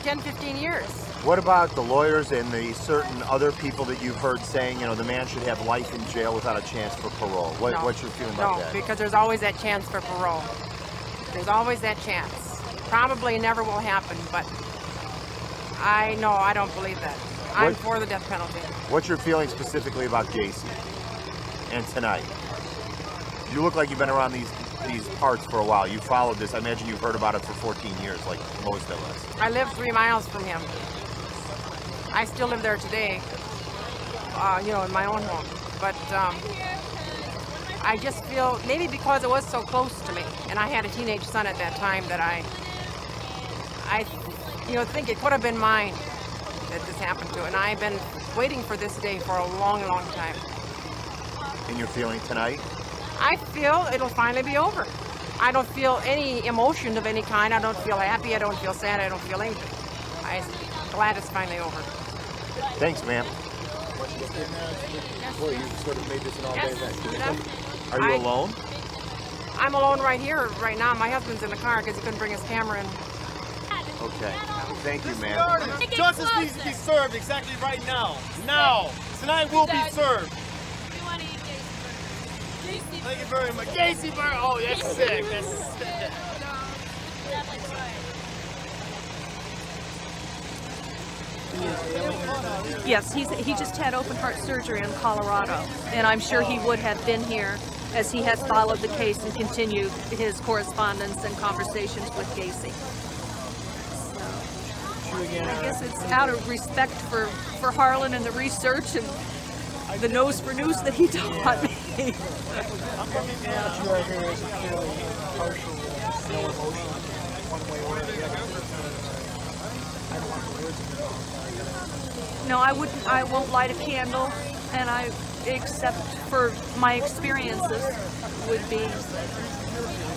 10, 15 years? What about the lawyers and the certain other people that you've heard saying, the man should have life in jail without a chance for parole? What's your feeling about that? No, because there's always that chance for parole. There's always that chance. Probably never will happen, but I don't believe that. I'm for the death penalty. What's your feeling specifically about Gacy and tonight? You look like you've been around these parts for a while. You followed this. I imagine you've heard about it for 14 years, like most of us. I live 3 miles from him. I still live there today, in my own home. But I just feel, maybe because it was so close to me, and I had a teenage son at that time, that I think it could have been mine that this happened to. And I've been waiting for this day for a long, long time. And you're feeling tonight? I feel it'll finally be over. I don't feel any emotion of any kind. I don't feel happy. I don't feel sad. I don't feel anything. I'm glad it's finally over. Thanks, ma'am. Boy, you sort of made this an all-day event. Are you alone? I'm alone right here, right now. My husband's in the car because he couldn't bring his camera in. Okay. Thank you, ma'am. Justice needs to be served exactly right now. Now. Tonight will be served. Thank you very much. Gacy Burr. Oh, that's sick. That's sick. Yes, he just had open heart surgery in Colorado, and I'm sure he would have been here as he has followed the case and continued his correspondence and conversations with Gacy. So, I guess it's out of respect for Harlan and the research and the nose for news that he taught me. No, I won't light a candle, and except for my experiences would be.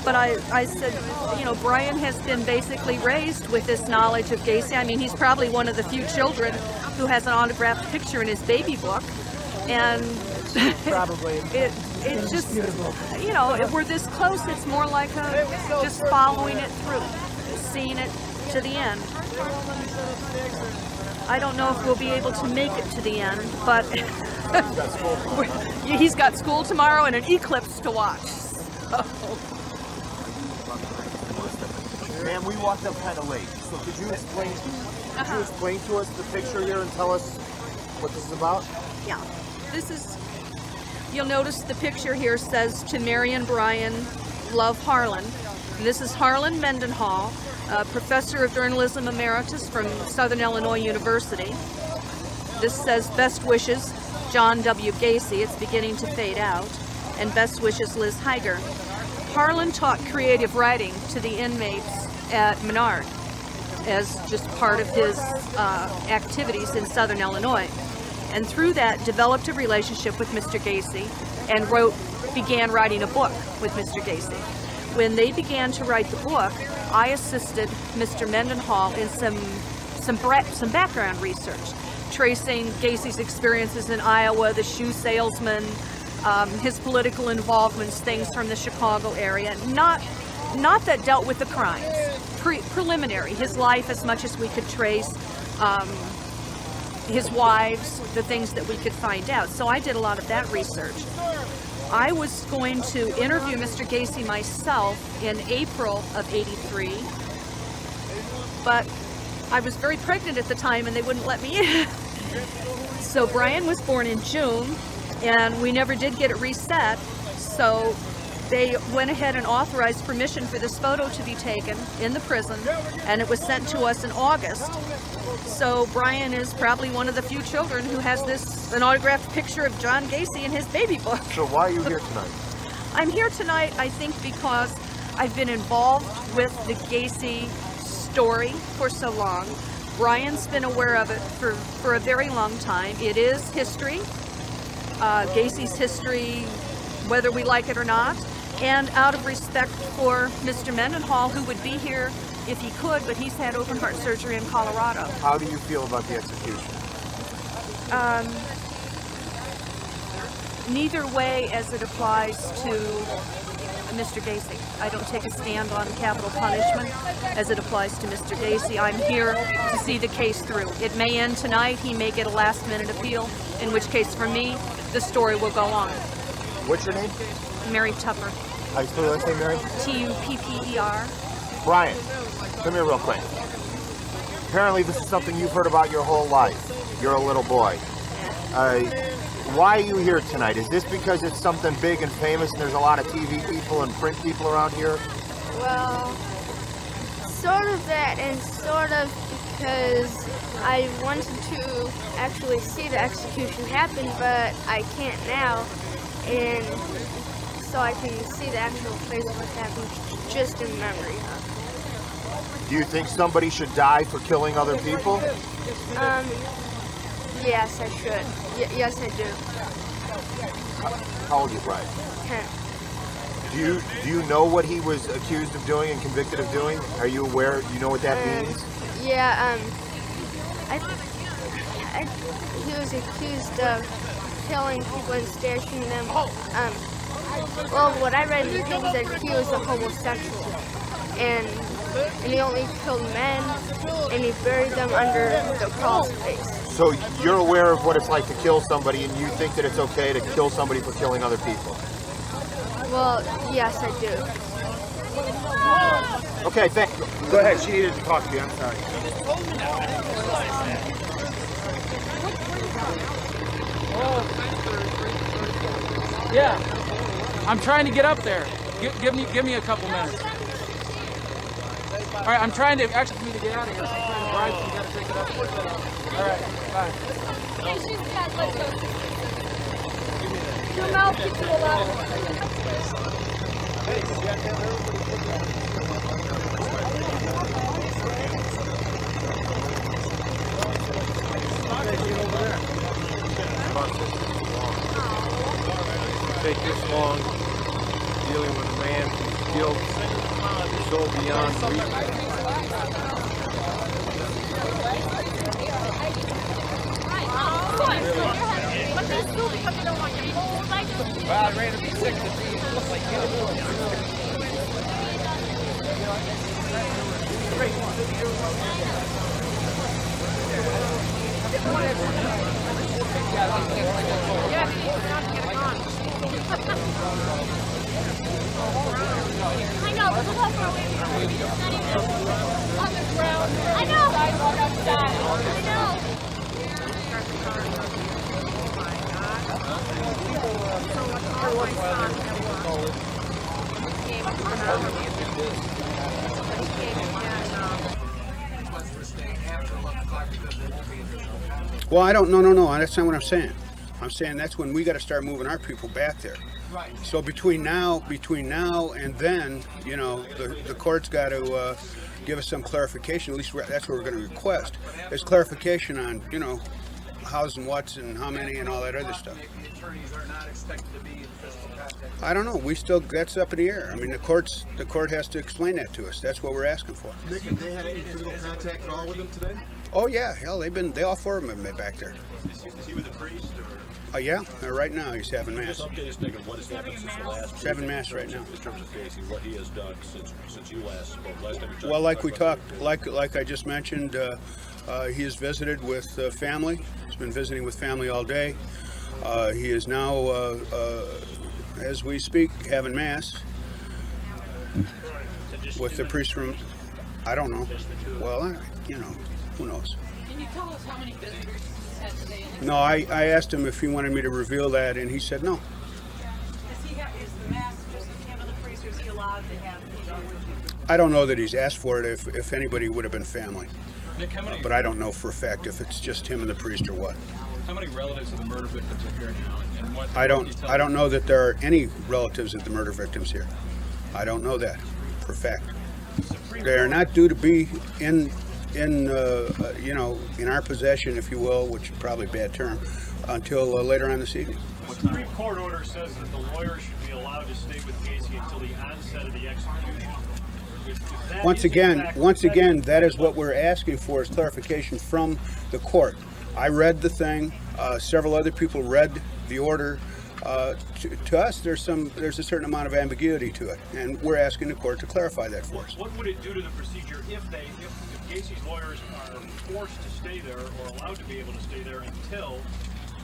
But I said, Brian has been basically raised with this knowledge of Gacy. I mean, he's probably one of the few children who has an autographed picture in his baby book. And probably it just, if we're this close, it's more like just following it through, seeing it to the end. I don't know if we'll be able to make it to the end, but he's got school tomorrow and an eclipse to watch. So. Ma'am, we walked up kind of late, so could you explain to us the picture here and tell us what this is about? Yeah, you'll notice the picture here says, "To Marion, Brian, love Harlan." And this is Harlan Mendenhall, professor of journalism emeritus from Southern Illinois University. This says, "Best wishes, John W. Gacy." It's beginning to fade out. And "Best wishes, Liz Heiger." Harlan taught creative writing to the inmates at Menard as just part of his activities in Southern Illinois. And through that, developed a relationship with Mr. Gacy and began writing a book with Mr. Gacy. When they began to write the book, I assisted Mr. Mendenhall in some background research, tracing Gacy's experiences in Iowa, the shoe salesman, his political involvements, things from the Chicago area, not that dealt with the crimes, preliminary, his life as much as we could trace, his wives, the things that we could find out. So I did a lot of that research. I was going to interview Mr. Gacy myself in April of '83, but I was very pregnant at the time and they wouldn't let me in. So Brian was born in June and we never did get it reset, so they went ahead and authorized permission for this photo to be taken in the prison, and it was sent to us in August. So Brian is probably one of the few children who has an autographed picture of John Gacy in his baby book. So why are you here tonight? I'm here tonight, I think, because I've been involved with the Gacy story for so long. Brian's been aware of it for a very long time. It is history, Gacy's history, whether we like it or not. And out of respect for Mr. Mendenhall, who would be here if he could, but he's had open heart surgery in Colorado. How do you feel about the execution? Neither way as it applies to Mr. Gacy. I don't take a stand on capital punishment as it applies to Mr. Gacy. I'm here to see the case through. It may end tonight. He may get a last-minute appeal, in which case, for me, the story will go on. What's your name? Mary Tupper. How you spell your last name, Mary? T-U-P-P-E-R. Brian, come here real quick. Apparently this is something you've heard about your whole life. You're a little boy. Why are you here tonight? Is this because it's something big and famous and there's a lot of TV people and print people around here? Well, sort of that, and sort of because I wanted to actually see the execution happen, but I can't now, and so I can see the actual place of what happened just in memory. Do you think somebody should die for killing other people? Yes, I should. Yes, I do. How old are you, Brian? 10. Do you know what he was accused of doing and convicted of doing? Are you aware? Do you know what that means? Yeah, he was accused of killing people and stashing them. Well, what I read in the paper said he was a homosexual, and he only killed men, and he buried them under the crawl space. So you're aware of what it's like to kill somebody, and you think that it's okay to kill somebody for killing other people? Well, yes, I do. Okay, thank you. Go ahead, she needed to talk to you, I'm sorry. Yeah, I'm trying to get up there. Give me a couple minutes. All right, I'm trying to actually get out of here. So I'm trying to drive, so you got to pick it up. All right, bye. Take this long dealing with a man whose guilt is so beyond reason. Well, I ran to be sick to see it. Looks like you. I know, but look how far away we are. It's not even on the ground. I know. Sidewalk outside. I know. Well, I don't. No. That's not what I'm saying. I'm saying that's when we got to start moving our people back there. Right. So between now and then, you know, the court's got to give us some clarification. At least that's what we're going to request. Is clarification on, you know, hows and what's and how many and all that other stuff. I don't know. That's up in the air. I mean, the court has to explain that to us. That's what we're asking for. Nick, have they had any physical contact at all with them today? Oh yeah, hell, they all four of them have been back there. Is he with the priest or? Yeah, right now he's having mass. Just update us, Nick, on what has happened since the last. Having mass right now. In terms of Gacy, what he has done since you last spoke. Last time you talked. Well, like we talked, like I just mentioned, he has visited with family. He's been visiting with family all day. He is now, as we speak, having mass with the priest from. I don't know. Well, you know, who knows? Can you tell us how many visitors he's had today? No, I asked him if he wanted me to reveal that, and he said no. Is the mass just him and the priest, or is he allowed to have people with you? I don't know that he's asked for it. If anybody would have been family, Nick, how many? But I don't know for a fact if it's just him and the priest or what. How many relatives of the murder victims are here now? And what? I don't know that there are any relatives of the murder victims here. I don't know that. for fact. They are not due to be in you know, in our possession, if you will, which is probably a bad term, until later on this evening. The Supreme Court order says that the lawyer should be allowed to stay with Gacy until the onset of the execution. Once again, that is what we're asking for, is clarification from the court. I read the thing. Several other people read the order. To us, there's a certain amount of ambiguity to it, and we're asking the court to clarify that for us. What would it do to the procedure if Gacy's lawyers are forced to stay there or allowed to be able to stay there until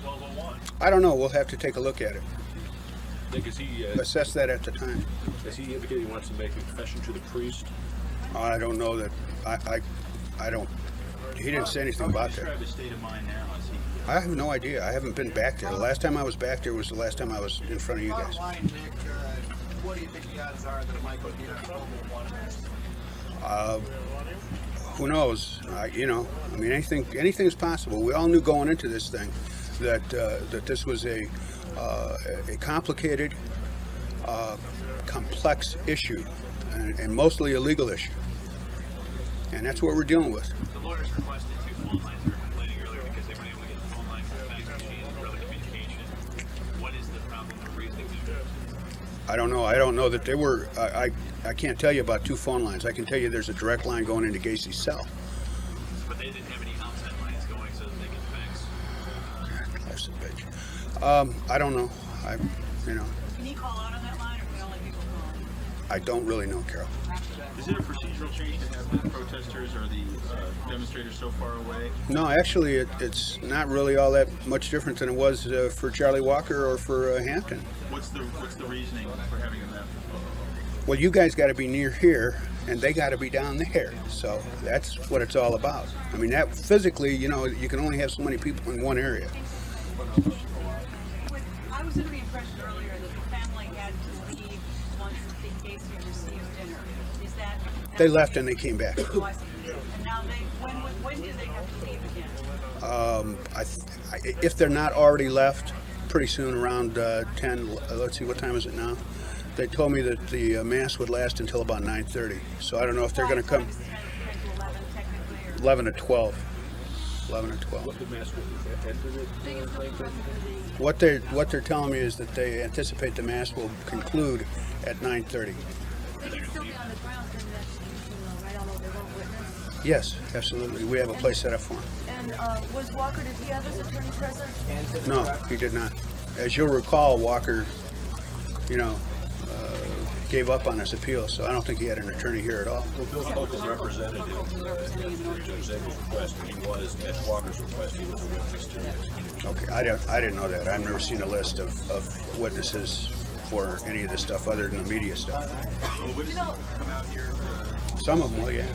12:01? I don't know. We'll have to take a look at it. Is he, assess that at the time. Has he indicated he wants to make a confession to the priest? I don't know that. I don't. He didn't say anything about that. Describe his state of mind now. I have no idea. I haven't been back there. The last time I was back there was the last time I was in front of you guys. What do you think the odds are that it might go beyond 12:01? Who knows? You know, I mean, anything is possible. We all knew going into this thing that this was a complicated, complex issue, and mostly a legal issue, and that's what we're dealing with. The lawyers requested 2 phone lines. They were complaining earlier because they weren't able to get the phone lines to the fax machine and brother communication. What is the problem with reasoning? I don't know. I don't know that they were. I can't tell you about 2 phone lines. I can tell you there's a direct line going into Gacy's cell. But they didn't have any outside lines going so that they could fax. That's a bitch. I don't know. You know. Can he call out on that line, or can only people call? I don't really know, Carol. Is it a procedural change to have the protesters or the demonstrators so far away? No, actually, it's not really all that much different than it was for Charlie Walker or for Hampton. What's the reasoning for having them that? Well, you guys got to be near here, and they got to be down there. So that's what it's all about. I mean, that physically, you know, you can only have so many people in one area. I was under the impression earlier that the family had to leave once the Gacy received dinner. Is that? They left and they came back. And now when do they have to leave again? If they're not already left, pretty soon, around 10. Let's see, what time is it now? They told me that the mass would last until about 9:30. So I don't know if they're going to come. 11 to 12. 11 to 12. What they're telling me is that they anticipate the mass will conclude at 9:30. They can still be on the ground during the execution, though, right? Although they won't witness. Yes, absolutely. We have a place set up for him. And was Walker, did he have his attorney present? No, he did not. As you'll recall, Walker, you know, gave up on his appeal, so I don't think he had an attorney here at all. Well, Bill Polk is represented in Judge Zagel's request, and he was, at Walker's request, he was a witness to it. Okay, I didn't know that. I've never seen a list of witnesses for any of this stuff other than the media stuff. Will witnesses come out here? Some of them will, yeah.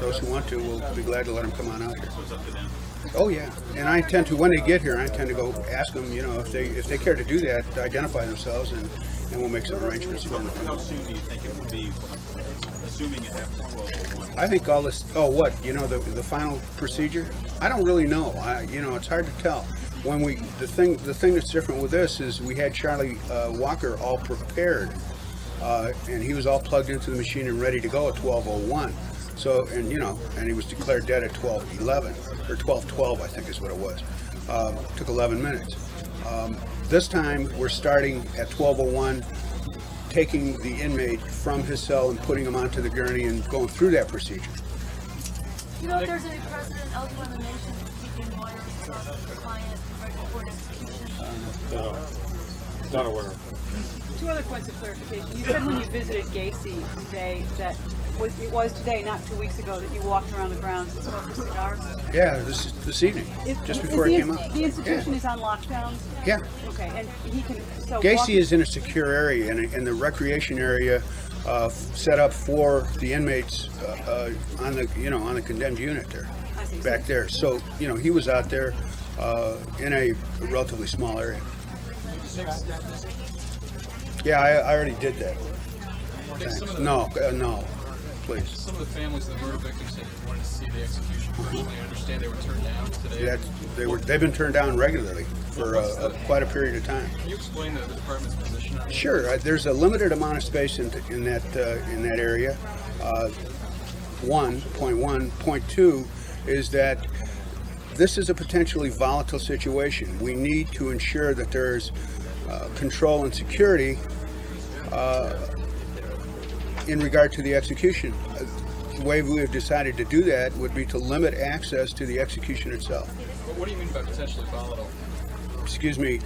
Those who want to, we'll be glad to let them come on out here. So it's up to them. Oh yeah, and I intend to, when they get here, I intend to go ask them, you know, if they care to do that, identify themselves, and we'll make some arrangements for them. How soon do you think it would be, assuming it happens at 12:01? I think all this. Oh, what? You know, the final procedure? I don't really know. You know, it's hard to tell. When the thing that's different with this is we had Charlie Walker all prepared, and he was all plugged into the machine and ready to go at 12:01. So, and you know, and he was declared dead at 12:11 or 12:12, I think is what it was. Took 11 minutes. This time we're starting at 12:01, taking the inmate from his cell and putting him onto the gurney and going through that procedure. You know if there's any precedent elsewhere in the nation keeping lawyers from clients right before an execution? Not aware of. 2 other points of clarification. You said when you visited Gacy today that it was today, not 2 weeks ago, that you walked around the grounds and smoked cigars? Yeah, this evening, just before I came up. The institution is on lockdown? Yeah. Okay, and he can... So Gacy is in a secure area, in the recreation area set up for the inmates on the condemned unit there, back there. So, you know, he was out there in a relatively small area. Yeah, I already did that. Thanks. No. please. Some of the families of the murder victims said they wanted to see the execution personally. I understand they were turned down today. They've been turned down regularly for quite a period of time. Can you explain the department's position on that? Sure. There's a limited amount of space in that area. 1.1. Point 2 is that this is a potentially volatile situation. We need to ensure that there's control and security in regard to the execution. The way we have decided to do that would be to limit access to the execution itself. But what do you mean by potentially volatile? Excuse me.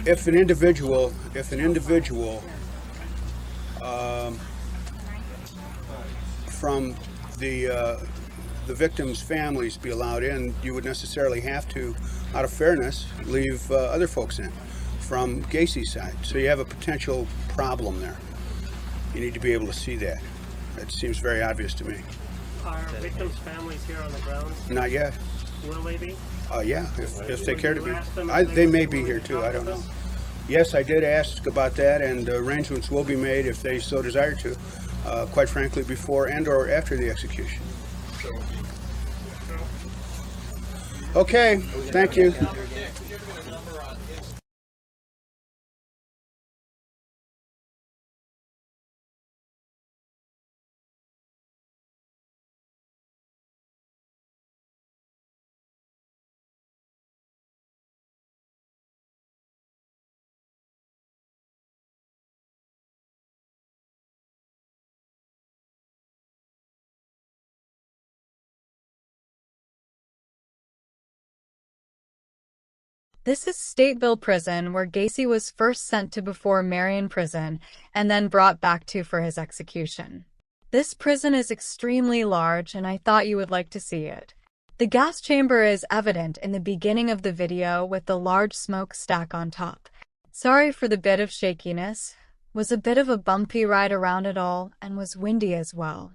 If an individual from the victims' families be allowed in, you would necessarily have to, out of fairness, leave other folks in from Gacy's side. So you have a potential problem there. You need to be able to see that. That seems very obvious to me. Are victims' families here on the grounds? Not yet. Will they be? Yeah, if they care to be. They may be here too, I don't know. Yes, I did ask about that, and arrangements will be made if they so desire to, quite frankly, before and or after the execution. Okay, thank you. This is Stateville Prison, where Gacy was first sent to before Marion Prison and then brought back to for his execution. This prison is extremely large, and I thought you would like to see it. The gas chamber is evident in the beginning of the video with the large smoke stack on top. Sorry for the bit of shakiness. Was a bit of a bumpy ride around it all and was windy as well.